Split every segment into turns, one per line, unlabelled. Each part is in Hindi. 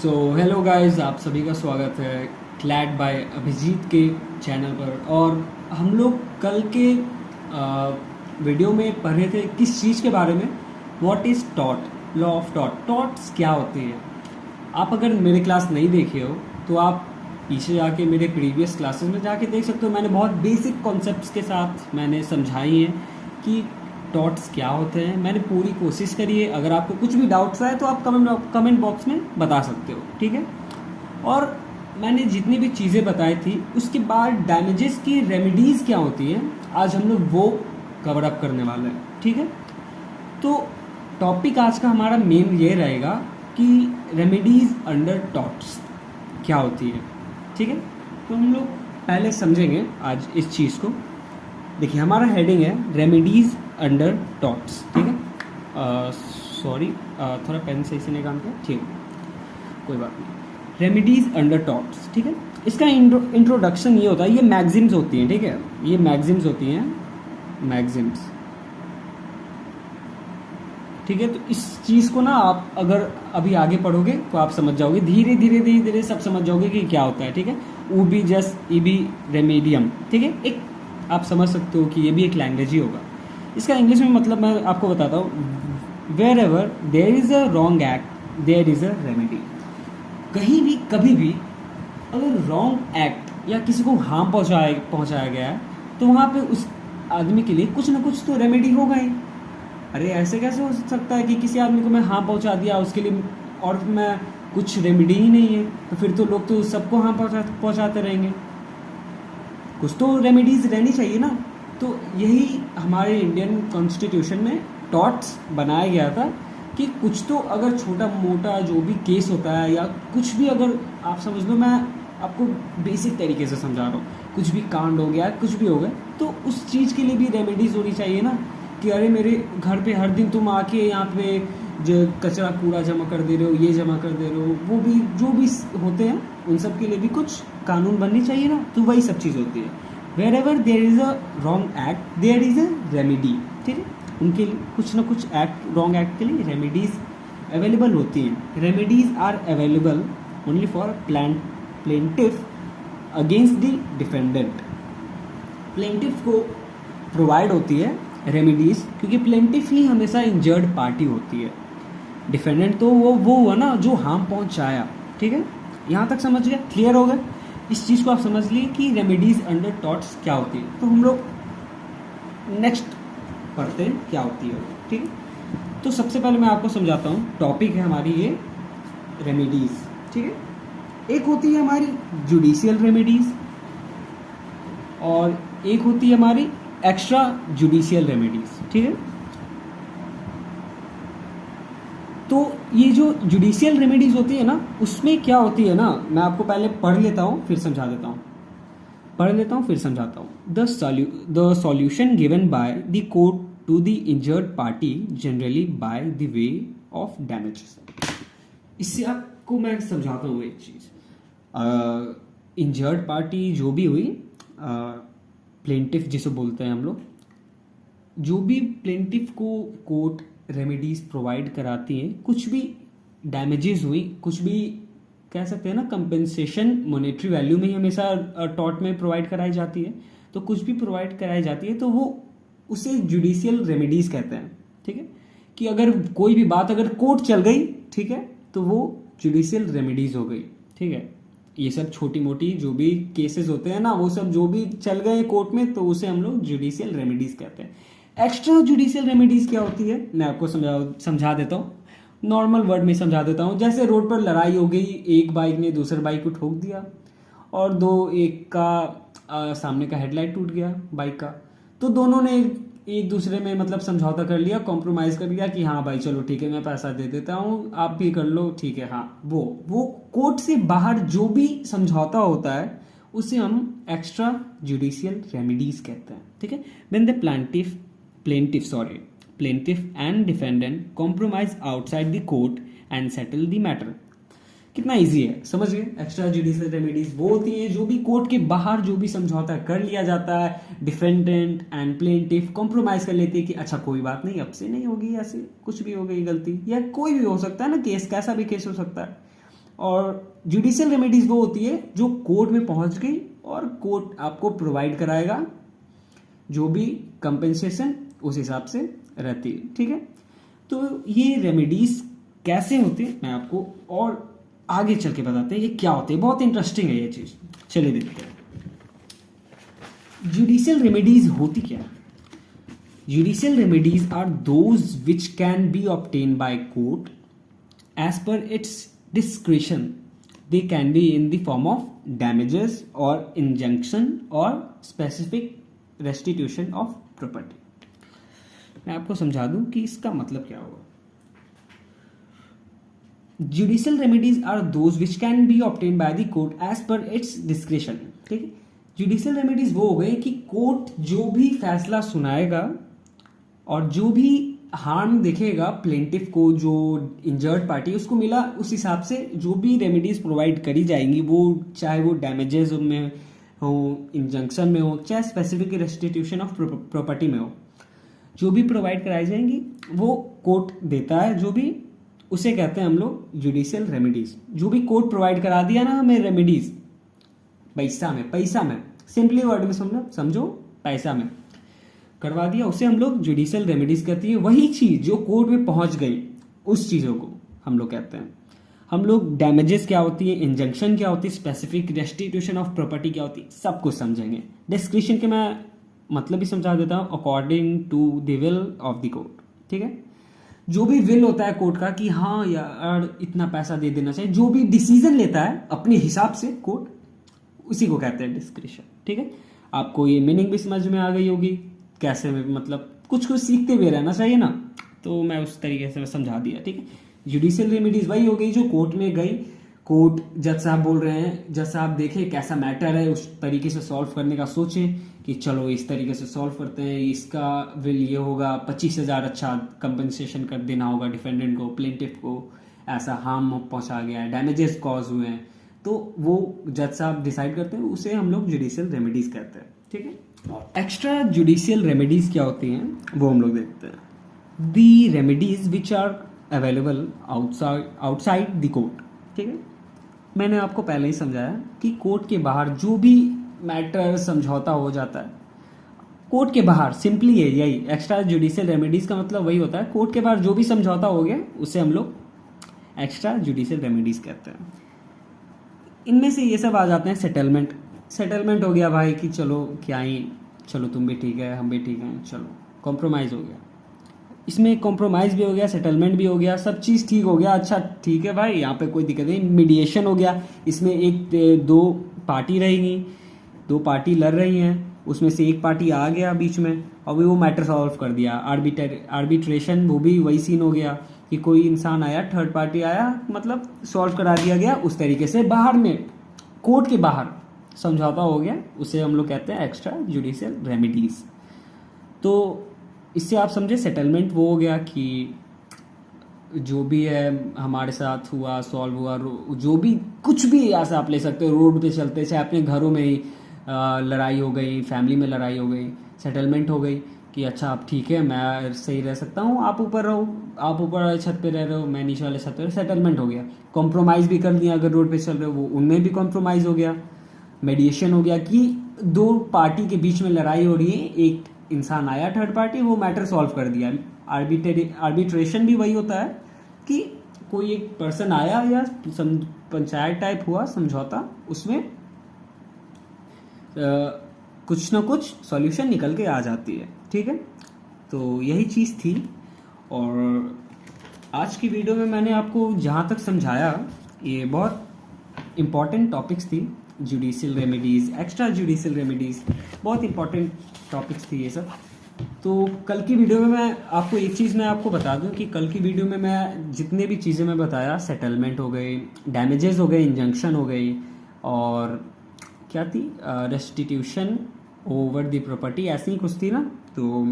हेलो गाइस, आप सभी का स्वागत है क्लैड बाय अभिजीत के चैनल पर। और हम लोग कल के वीडियो में पढ़ रहे थे किस चीज़ के बारे में, व्हाट इज़ टॉट, लॉ ऑफ टॉट, टॉट्स क्या होती है। आप अगर मेरे क्लास नहीं देखे हो तो आप पीछे जाके मेरे प्रीवियस क्लासेस में जाके देख सकते हो। मैंने बहुत बेसिक कॉन्सेप्ट्स के साथ मैंने समझाई है कि टॉट्स क्या होते हैं। मैंने पूरी कोशिश करी है। अगर आपको कुछ भी डाउट्स आए तो आप कमेंट बॉक्स में बता सकते हो, ठीक है। और मैंने जितनी भी चीज़ें बताई थी उसके बाद डैमेजेस की रेमेडीज़ क्या होती है, आज हम लोग वो कवर अप करने वाले हैं, ठीक है। तो टॉपिक आज का हमारा मेन ये रहेगा कि रेमेडीज़ अंडर टॉट्स क्या होती है, ठीक है। तो हम लोग पहले समझेंगे आज इस चीज़ को। देखिए, हमारा हेडिंग है रेमेडीज़ अंडर टॉट्स, ठीक है। सॉरी, थोड़ा पेन सही से नहीं काम किया, ठीक है, कोई बात नहीं। रेमेडीज़ अंडर टॉट्स, ठीक है। इसका इंट्रोडक्शन ये होता है, ये मैगजिम्स होती हैं, ठीक है। ये मैगजिम्स होती हैं, मैगजिम्स, ठीक है। तो इस चीज़ को ना आप अगर अभी आगे पढ़ोगे तो आप समझ जाओगे, धीरे धीरे धीरे धीरे सब समझ जाओगे कि क्या होता है, ठीक है। ऊबी जस ईबी रेमेडियम, ठीक है। एक आप समझ सकते हो कि ये भी एक लैंग्वेज ही होगा। इसका इंग्लिश में मतलब मैं आपको बताता हूँ, wherever there is a wrong act there is a remedy. कहीं भी कभी भी अगर रॉन्ग एक्ट या किसी को हार्म पहुँचाया गया है तो वहाँ पे उस आदमी के लिए कुछ ना कुछ तो रेमेडी होगा ही। अरे ऐसे कैसे हो सकता है कि किसी आदमी को मैं हार्म पहुँचा दिया उसके लिए और मैं कुछ रेमेडी ही नहीं है, तो फिर तो लोग तो सबको हार्म पहुँचाते रहेंगे। कुछ तो रेमेडीज़ रहनी चाहिए ना। तो यही हमारे इंडियन कॉन्स्टिट्यूशन में टॉट्स बनाया गया था कि कुछ तो अगर छोटा मोटा जो भी केस होता है या कुछ भी, अगर आप समझ लो, मैं आपको बेसिक तरीके से समझा रहा हूँ, कुछ भी कांड हो गया, कुछ भी हो गया, तो उस चीज़ के लिए भी रेमेडीज़ होनी चाहिए ना। कि अरे मेरे घर पे हर दिन तुम आके यहाँ पे जो कचरा कूड़ा जमा कर दे रहे हो, ये जमा कर दे रहे हो, वो भी जो भी होते हैं उन सब के लिए भी कुछ कानून बननी चाहिए ना। तो वही सब चीज़ होती है। Wherever there is a wrong act there is a remedy, ठीक है। उनके लिए कुछ ना कुछ एक्ट, रॉन्ग एक्ट के लिए रेमेडीज़ अवेलेबल होती हैं। Remedies are available only for plaintiff against the defendant. Plaintiff को प्रोवाइड होती है रेमेडीज़, क्योंकि प्लेंटिफ ही हमेशा इंजर्ड पार्टी होती है। डिफेंडेंट तो वो हुआ ना जो हार्म पहुंचाया, ठीक है। यहाँ तक समझ गया, क्लियर हो गया। इस चीज़ को आप समझ लिए कि रेमेडीज़ अंडर टॉट्स क्या होती है। तो हम लोग नेक्स्ट पढ़ते हैं क्या होती है, ठीक है। तो सबसे पहले मैं आपको समझाता हूँ, टॉपिक है हमारी ये रेमेडीज़, ठीक है। एक होती है हमारी जुडिशियल रेमेडीज़ और एक होती है हमारी एक्स्ट्रा जुडिशियल रेमेडीज, ठीक है। तो ये जो जुडिशियल रेमेडीज होती है ना, उसमें क्या होती है ना, मैं आपको पहले पढ़ लेता हूँ फिर समझा देता हूँ, पढ़ लेता हूँ फिर समझाता हूँ। The solution given by the court to the injured party generally by the way of damages. इससे आपको मैं समझाता हूँ एक चीज़। इंजर्ड पार्टी जो भी हुई, प्लेंटिफ जिसे बोलते हैं हम लोग, जो भी प्लेंटिफ को कोर्ट रेमेडीज प्रोवाइड कराती हैं, कुछ भी डैमेजेस हुई, कुछ भी कह सकते हैं ना, कंपेंसेशन मॉनेटरी वैल्यू में ही हमेशा टॉर्ट में प्रोवाइड कराई जाती है। तो कुछ भी प्रोवाइड कराई जाती है तो वो उसे जुडिशियल रेमेडीज कहते हैं, ठीक है। कि अगर कोई भी बात अगर कोर्ट चल गई, ठीक है, तो वो जुडिशियल रेमेडीज हो गई, ठीक है। ये सब छोटी मोटी जो भी केसेस होते हैं ना, वो सब जो भी चल गए कोर्ट में, तो उसे हम लोग जुडिशियल रेमेडीज कहते हैं। एक्स्ट्रा जुडिशियल रेमेडीज क्या होती है, मैं आपको समझा देता हूँ, नॉर्मल वर्ड में समझा देता हूँ। जैसे रोड पर लड़ाई हो गई, एक बाइक ने दूसरे बाइक को ठोक दिया और एक का सामने का हेडलाइट टूट गया बाइक का, तो दोनों ने एक दूसरे में मतलब समझौता कर लिया, कॉम्प्रोमाइज़ कर लिया कि हाँ भाई चलो ठीक है, मैं पैसा दे देता हूँ, आप भी कर लो, ठीक है। हाँ, वो कोर्ट से बाहर जो भी समझौता होता है उसे हम एक्स्ट्रा जुडिशियल रेमेडीज कहते हैं, ठीक है। When the plaintiff and defendant compromise outside the court and settle the matter. कितना इजी है, समझ गए। एक्स्ट्रा जुडिशियल रेमेडीज वो होती हैं जो भी कोर्ट के बाहर जो भी समझौता कर लिया जाता है, डिफेंडेंट एंड प्लेंटिफ कॉम्प्रोमाइज कर लेते हैं कि अच्छा कोई बात नहीं, अब से नहीं होगी, ऐसे कुछ भी हो गई गलती, या कोई भी हो सकता है ना केस, कैसा भी केस हो सकता है। और जुडिशियल रेमेडीज वो होती है जो कोर्ट में पहुंच गई और कोर्ट आपको प्रोवाइड कराएगा जो भी कंपेंसेशन उस हिसाब से रहती है, ठीक है। तो ये रेमेडीज कैसे होते हैं मैं आपको और आगे चल के बताते हैं ये क्या होते हैं, बहुत इंटरेस्टिंग है ये चीज। चलिए देखते हैं जुडिशियल रेमेडीज होती क्या है। Judicial remedies are those which can be obtain by court as per its discretion. They can be in the form of damages और इंजंक्शन और स्पेसिफिक रेस्टिट्यूशन ऑफ प्रॉपर्टी। मैं आपको समझा दूं कि इसका मतलब क्या होगा। Judicial remedies are those which can be obtain by the court as per its discretion, ठीक है। जुडिशियल रेमेडीज वो हो गए कि कोर्ट जो भी फैसला सुनाएगा और जो भी हार्म देखेगा प्लेंटिफ को, जो इंजर्ड पार्टी उसको मिला, उस हिसाब से जो भी रेमेडीज प्रोवाइड करी जाएंगी, वो चाहे वो डैमेजेस में हो, इंजंक्शन में हो, चाहे स्पेसिफिक रेस्टिट्यूशन ऑफ प्रॉपर्टी में हो, जो भी प्रोवाइड कराई जाएंगी वो कोर्ट देता है। जो भी उसे कहते हैं हम लोग जुडिशियल रेमेडीज। जो भी कोर्ट प्रोवाइड करा दिया ना हमें रेमेडीज पैसा में सिंपली वर्ड में समझो पैसा में करवा दिया, उसे हम लोग जुडिशियल रेमेडीज कहती है। वही चीज जो कोर्ट में पहुंच गई उस चीजों को हम लोग कहते हैं। हम लोग डैमेजेस क्या होती है, इंजंक्शन क्या होती है, स्पेसिफिक रेस्टिट्यूशन ऑफ प्रॉपर्टी क्या होती है, सब कुछ समझेंगे। डिस्क्रिशन के मैं मतलब भी समझा देता हूं, according to the will of the court, ठीक है। जो भी विल होता है कोर्ट का कि हाँ यार इतना पैसा दे देना चाहिए, जो भी डिसीजन लेता है अपने हिसाब से कोर्ट, उसी को कहते हैं डिस्क्रिशन, ठीक है। आपको ये मीनिंग भी समझ में आ गई होगी कैसे में, मतलब कुछ कुछ सीखते हुए रहना चाहिए ना, तो मैं उस तरीके से समझा दिया, ठीक है। जुडिशियल रेमेडीज वही हो गई जो कोर्ट में गई, कोर्ट जज साहब बोल रहे हैं, जज साहब देखे कैसा मैटर है उस तरीके से सॉल्व करने का सोचें कि चलो इस तरीके से सॉल्व करते हैं, इसका विल ये होगा 25,000 अच्छा कंपनसेशन कर देना होगा डिफेंडेंट को, प्लेंटिफ को ऐसा हार्म पहुंचा गया है, डैमेजेस कॉज हुए हैं, तो वो जज साहब डिसाइड करते हैं, उसे हम लोग जुडिशियल रेमेडीज कहते हैं, ठीक है। और एक्स्ट्रा जुडिशियल रेमेडीज क्या होती हैं वो हम लोग देखते हैं। The remedies which are available outside the court, ठीक है। मैंने आपको पहले ही समझाया कि कोर्ट के बाहर जो भी मैटर समझौता हो जाता है, कोर्ट के बाहर सिंपली है यही एक्स्ट्रा जुडिशियल रेमेडीज का मतलब वही होता है। कोर्ट के बाहर जो भी समझौता हो गया उसे हम लोग एक्स्ट्रा जुडिशियल रेमेडीज कहते हैं। इनमें से ये सब आ जाते हैं सेटलमेंट हो गया भाई कि चलो क्या ही, चलो तुम भी ठीक है हम भी ठीक हैं, चलो कॉम्प्रोमाइज़ हो गया। इसमें कॉम्प्रोमाइज़ भी हो गया, सेटलमेंट भी हो गया, सब चीज़ ठीक हो गया, अच्छा ठीक है भाई यहाँ पे कोई दिक्कत नहीं। मीडिएशन हो गया, इसमें दो पार्टी रहेंगी, दो पार्टी लड़ रही हैं, उसमें से एक पार्टी आ गया बीच में और वो मैटर सॉल्व कर दिया। आर्बिट्रेशन वो भी वही सीन हो गया कि कोई इंसान आया, थर्ड पार्टी आया, मतलब सॉल्व करा दिया गया उस तरीके से। बाहर में कोर्ट के बाहर समझौता हो गया, उसे हम लोग कहते हैं एक्स्ट्रा जुडिशियल रेमेडीज। तो इससे आप समझे सेटलमेंट वो हो गया कि जो भी है हमारे साथ हुआ, सॉल्व हुआ, जो भी कुछ भी ऐसा आप ले सकते हो, रोड पे चलते चाहे अपने घरों में ही लड़ाई हो गई, फैमिली में लड़ाई हो गई, सेटलमेंट हो गई कि अच्छा आप ठीक है मैं सही रह सकता हूँ, आप ऊपर रहो, आप ऊपर वाले छत पे रह रहे हो, मैं नीचे वाले छत पे, सेटलमेंट हो गया। कॉम्प्रोमाइज़ भी कर लिया, अगर रोड पे चल रहे हो वो उनमें भी कॉम्प्रोमाइज़ हो गया। मेडिएशन हो गया कि दो पार्टी के बीच में लड़ाई हो रही है, एक इंसान आया थर्ड पार्टी, वो मैटर सॉल्व कर दिया। आर्बिट्रेशन भी वही होता है कि कोई एक पर्सन आया या पंचायत टाइप हुआ समझौता, उसमें कुछ ना कुछ सॉल्यूशन निकल के आ जाती है, ठीक है। तो यही चीज़ थी और आज की वीडियो में मैंने आपको जहाँ तक समझाया ये बहुत इम्पॉर्टेंट टॉपिक्स थी। Judicial remedies, extra judicial remedies, बहुत इंपॉर्टेंट टॉपिक्स थी ये सब। तो कल की वीडियो में मैं आपको एक चीज़ मैं आपको बता दूं कि कल की वीडियो में मैं जितने भी चीज़ें मैं बताया, सेटलमेंट हो गई, डैमेजेस हो गए, इंजंक्शन हो गई और क्या थी रेस्टिट्यूशन ओवर द प्रॉपर्टी, ऐसी ही कुछ थी ना। तो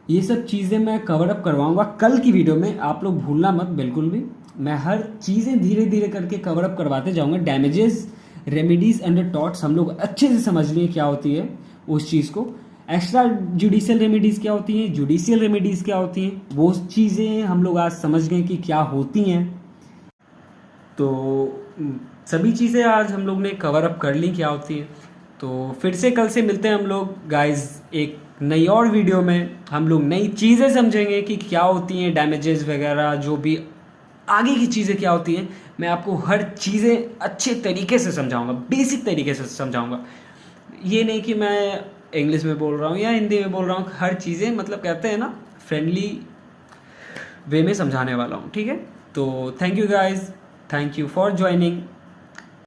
ये सब चीज़ें मैं कवर अप करवाऊंगा कल की वीडियो में, आप लोग भूलना मत बिल्कुल भी। मैं हर चीज़ें धीरे धीरे करके कवर अप करवाते जाऊंगा। डैमेजेस, रेमेडीज एंड टॉट्स हम लोग अच्छे से समझ लिए क्या होती है उस चीज़ को। एक्स्ट्रा जुडिशियल रेमेडीज़ क्या होती हैं, जुडिशियल रेमेडीज़ क्या होती हैं, वो चीज़ें हम लोग आज समझ गए कि क्या होती हैं। तो सभी चीज़ें आज हम लोग ने कवर अप कर ली क्या होती है। तो फिर से कल से मिलते हैं हम लोग गाइस एक नई और वीडियो में। हम लोग नई चीज़ें समझेंगे कि क्या होती हैं डैमेजेस वगैरह, जो भी आगे की चीज़ें क्या होती हैं। मैं आपको हर चीज़ें अच्छे तरीके से समझाऊंगा, बेसिक तरीके से समझाऊंगा। ये नहीं कि मैं इंग्लिश में बोल रहा हूँ या हिंदी में बोल रहा हूँ, हर चीज़ें मतलब कहते हैं ना फ्रेंडली वे में समझाने वाला हूँ, ठीक है। तो thank you guys, thank you for joining.